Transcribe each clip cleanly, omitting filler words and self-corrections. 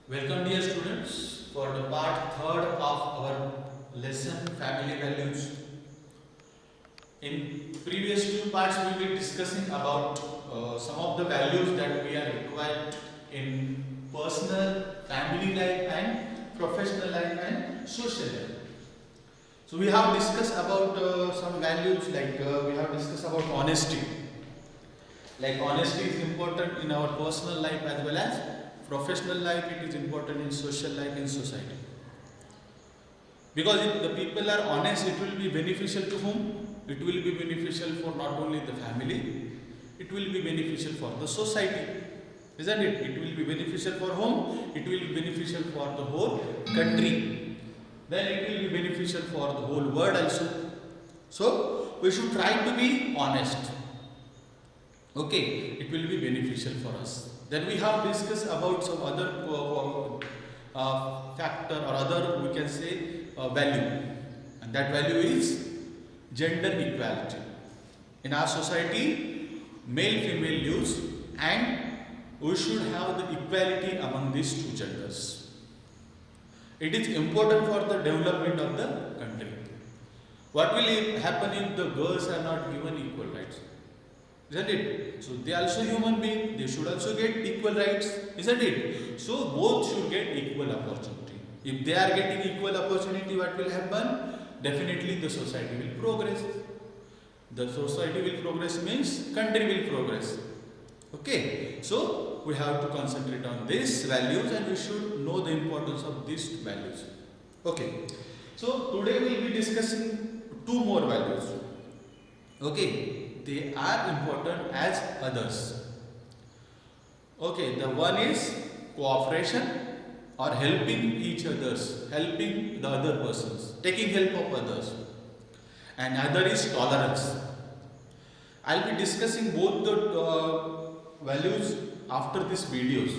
Welcome dear students for the part third of our lesson family values. In previous two parts we will be discussing about some of the values that we are required in personal, family life and professional life and social life. So we have discussed about some values like we have discussed about honesty. Like honesty is important in our personal life as well as professional life. It is important in social life in society. Because if the people are honest, it will be beneficial to whom? It will be beneficial for not only the family, it will be beneficial for the society. Isn't it? It will be beneficial for whom? It will be beneficial for the whole country. Then it will be beneficial for the whole world also. So we should try to be honest. Okay, it will be beneficial for us. Then we have discussed about some other factor or other we can say value, and that value is gender equality. In our society, male female lives and we should have the equality among these two genders. It is important for the development of the country. What will happen if the girls are not given equal rights? Isn't it? So they are also human beings, they should also get equal rights, isn't it? So both should get equal opportunity. If they are getting equal opportunity, what will happen? Definitely the society will progress. The society will progress means country will progress. Okay, so we have to concentrate on these values and we should know the importance of these values. Okay, so today we will be discussing two more values. Okay, they are important as others. Okay, the one is cooperation or helping each others, helping the other persons, taking help of others. And other is tolerance. I'll be discussing both the values after these videos.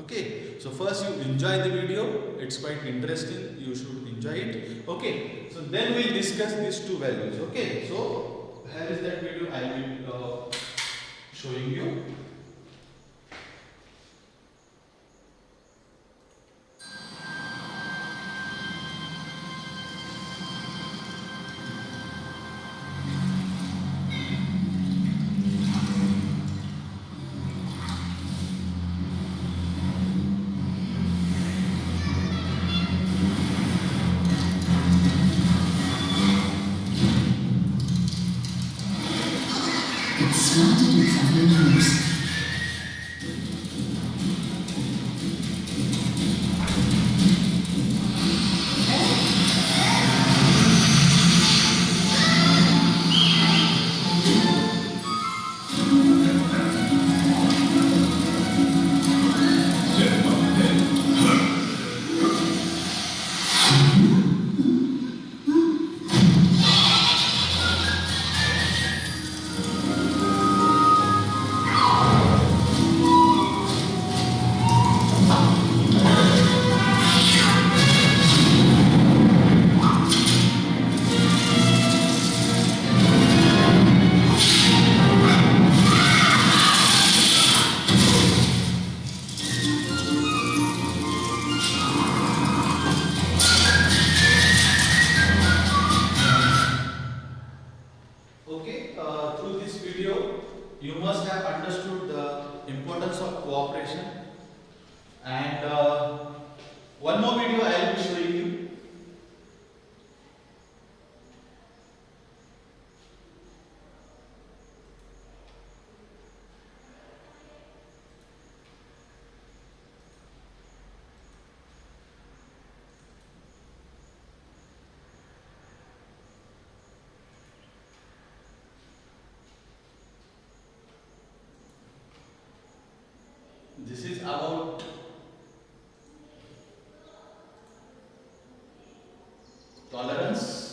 Okay, so first you enjoy the video, it's quite interesting, you should enjoy it. Okay, so then we'll discuss these two values. Okay, so here is that video I will showing you. It started in family news. Okay, through this video, you must have understood the importance of cooperation. And one more video I will be showing you. This is about tolerance.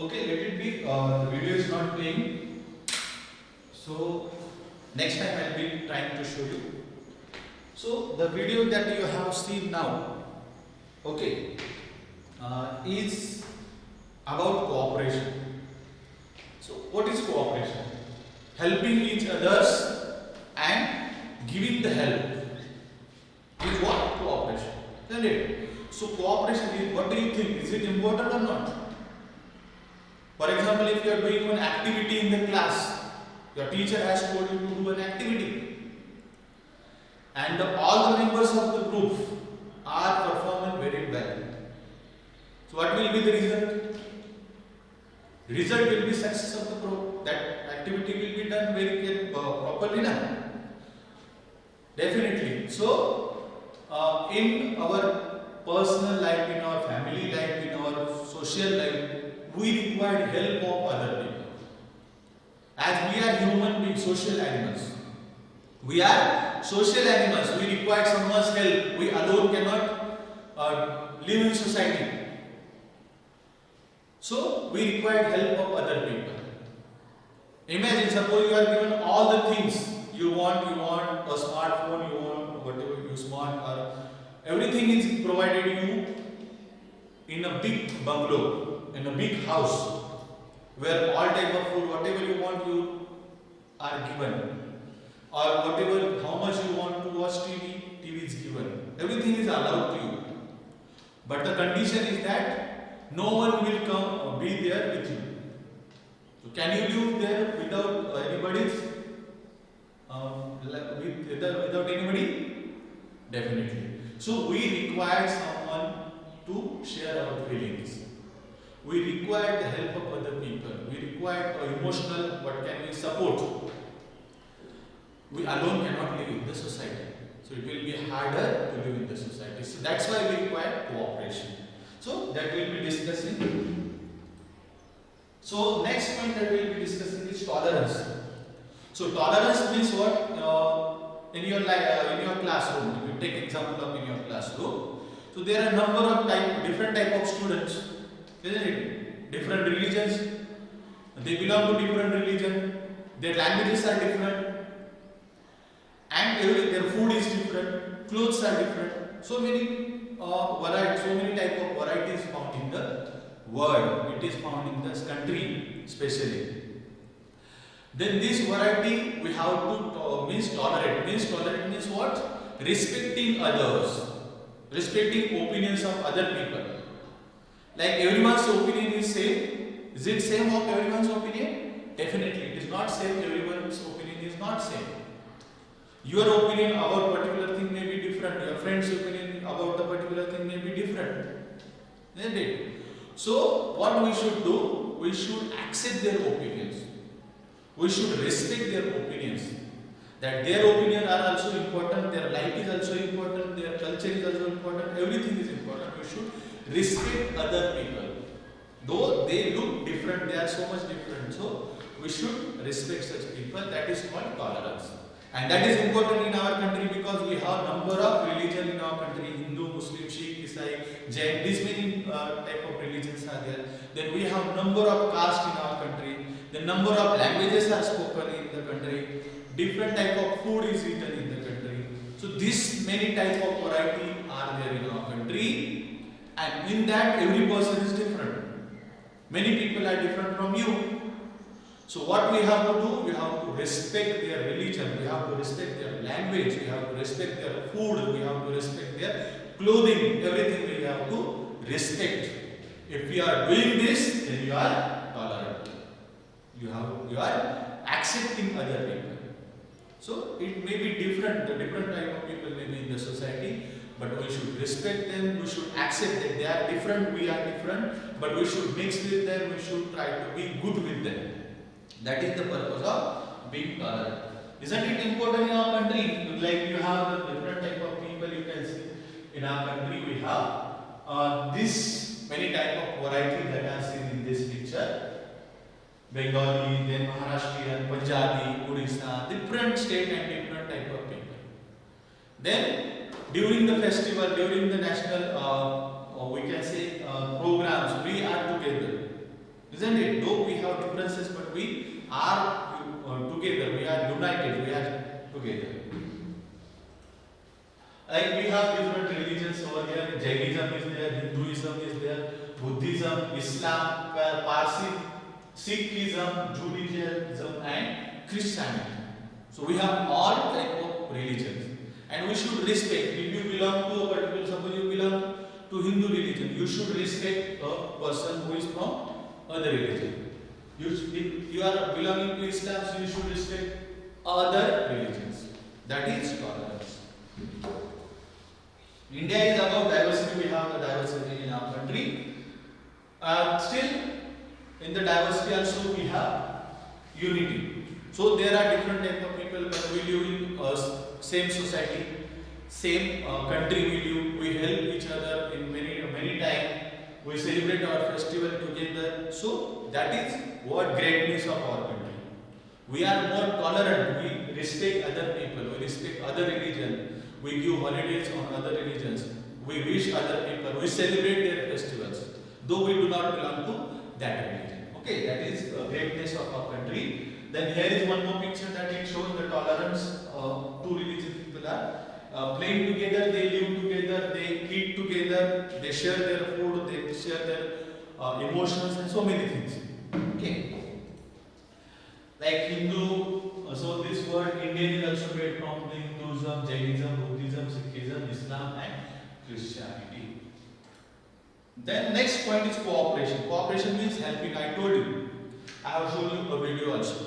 Okay, let it be. The video is not playing. So next time I'll be trying to show you. So the video that you have seen now, okay, is about cooperation. So what is cooperation? Helping each others and giving the help is what? Cooperation. Isn't it? So cooperation is, what do you think? Is it important or not? For example, if you are doing one activity in the class, your teacher has told you to do an activity, and all the members of the group are performing very well. So what will be the result? Result will be success of the group. That activity will be done very properly now. Definitely. So in our personal life, in our family life, in our social life, we require help of other people. As we are human beings, social animals. We are social animals. We require someone's help. We alone cannot live in society. So we require help of other people. Imagine, suppose you are given all the things you want a smartphone, you want whatever you want, or everything is provided you in a big bungalow, in a big house, where all type of food, whatever you want, you are given, or whatever, how much you want to watch TV is given. Everything is allowed to you. But the condition is that no one will come or be there with you. So can you live there without anybody's, without anybody? Definitely. So we require someone to share our feelings. We require the help of other people. We require emotional, what can we support? We alone cannot live in the society. So it will be harder to live in the society. So that's why we require cooperation. So that we'll be discussing. So next point that we'll be discussing is tolerance. So tolerance means what? In your classroom, if you take example of in your classroom, so there are number of different type of students, isn't it? Different religions, they belong to different religion, their languages are different, and their food is different, clothes are different. So many so many type of varieties found in the world. It is found in this country, especially. Then this variety we have to means tolerate. Tolerate means what? Respecting others, respecting opinions of other people. Like everyone's opinion is same. Is it same of everyone's opinion? Definitely, it is not same. Everyone's opinion is not same. Your opinion about particular thing may be different. Your friend's opinion about the particular thing may be different. Isn't it? So what we should do? We should accept their opinions. We should respect their opinions. That their opinion are also important, their life is also important, their culture is also important, everything is important. We should respect other people. Though they look different, they are so much different. So we should respect such people. That is called tolerance. And that is important in our country because we have number of religion in our country: Hindu, Muslim, Sikh, Isai, Jain. These many type of religions are there. Then we have number of castes in our country. The number of languages are spoken in the country. Different type of food is eaten in the country. So this many type of variety are there in our country, and in that every person is different. Many people are different from you. So what we have to do? We have to respect their religion. We have to respect their language. We have to respect their food. We have to respect their clothing. Everything we have to respect. If we are doing this, then you are tolerant. You are accepting other people. So it may be different. The different type of people may be in the society, but we should respect them. We should accept that they are different. We are different, but we should mix with them. We should try to be good with them. That is the purpose of being tolerant. Isn't it important in our country? Like you have the different type of people you can see in our country. We have this many type of variety that are seen in this picture. Bengali, then Maharashtrian, Punjabi, Odisha, different state and different type of people. Then during the festival, during the national, we can say programs, we are together. isn't it? Though we have differences, but we are together. We are united. We are together. Like we have different religions over here. Jainism is there, Hinduism is there, Buddhism, Islam, Parsi, Sikhism, Judaism, and Christianity. So we have all type of religions, and we should respect. If you belong to a particular, suppose you belong to Hindu religion, you should respect a person who is from other religion. If you are belonging to Islam, so you should respect other religions. That is tolerance. India is about diversity. We have the diversity in our country. Still, in the diversity also we have unity. So there are different type of people, but we live in same society, same country. We live. We help each other in many times. We celebrate our festival together. So that is what greatness of our country. We are more tolerant. We respect other people. We respect other religion. We give holidays on other religions. We wish other people. We celebrate their festivals, though we do not belong to that religion. Okay, that is the greatness of our country. Then here is one more picture that it shows the tolerance. Two religious people are playing together. They live together. They eat together. They share their food. They share their emotions and so many things. Okay. Like Hindu, so this word Indian is also made from the Hinduism, Jainism, Buddhism, Sikhism, Islam, and Christianity. Then next point is cooperation. Cooperation means helping. I told you. I have shown you a video also.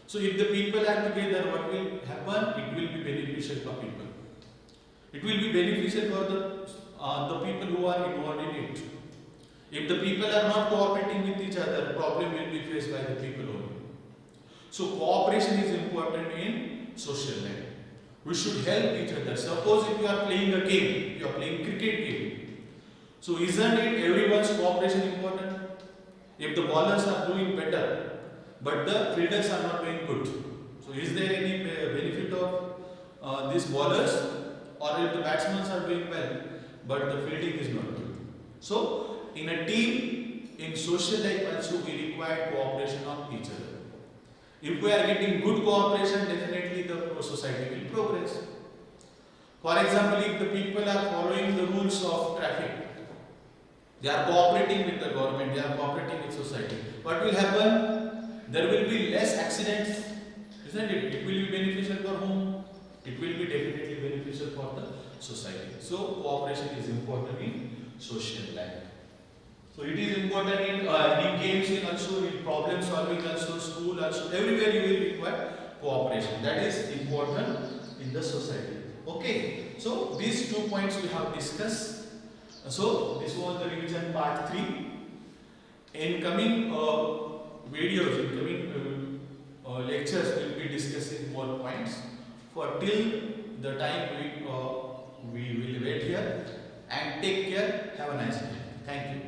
So if the people are together, what will happen? It will be beneficial for people. It will be beneficial for the people who are involved in it. If the people are not cooperating with each other, problem will be faced by the people only. So cooperation is important in social life. We should help each other. Suppose if you are playing a game, you are playing cricket game. So isn't it everyone's cooperation important? If the bowlers are doing better, but the fielders are not doing good, so is there any benefit of these bowlers? Or if the batsmen are doing well, but the fielding is not good? So in a team, in social life also we require cooperation of each other. If we are getting good cooperation, definitely the society will progress. For example, if the people are following the rules of traffic, they are cooperating with the government, they are cooperating with society, what will happen? There will be less accidents, isn't it? It will be beneficial for whom? It will be definitely beneficial for the society. So cooperation is important in social life. So it is important in games, in also in problem solving, also school, also everywhere you will require cooperation. That is important in the society. Okay. So these 2 points we have discussed. So this was the revision part 3. In coming videos, in coming lectures, we will be discussing more points. For till the time we will wait here, and take care. Have a nice day. Thank you.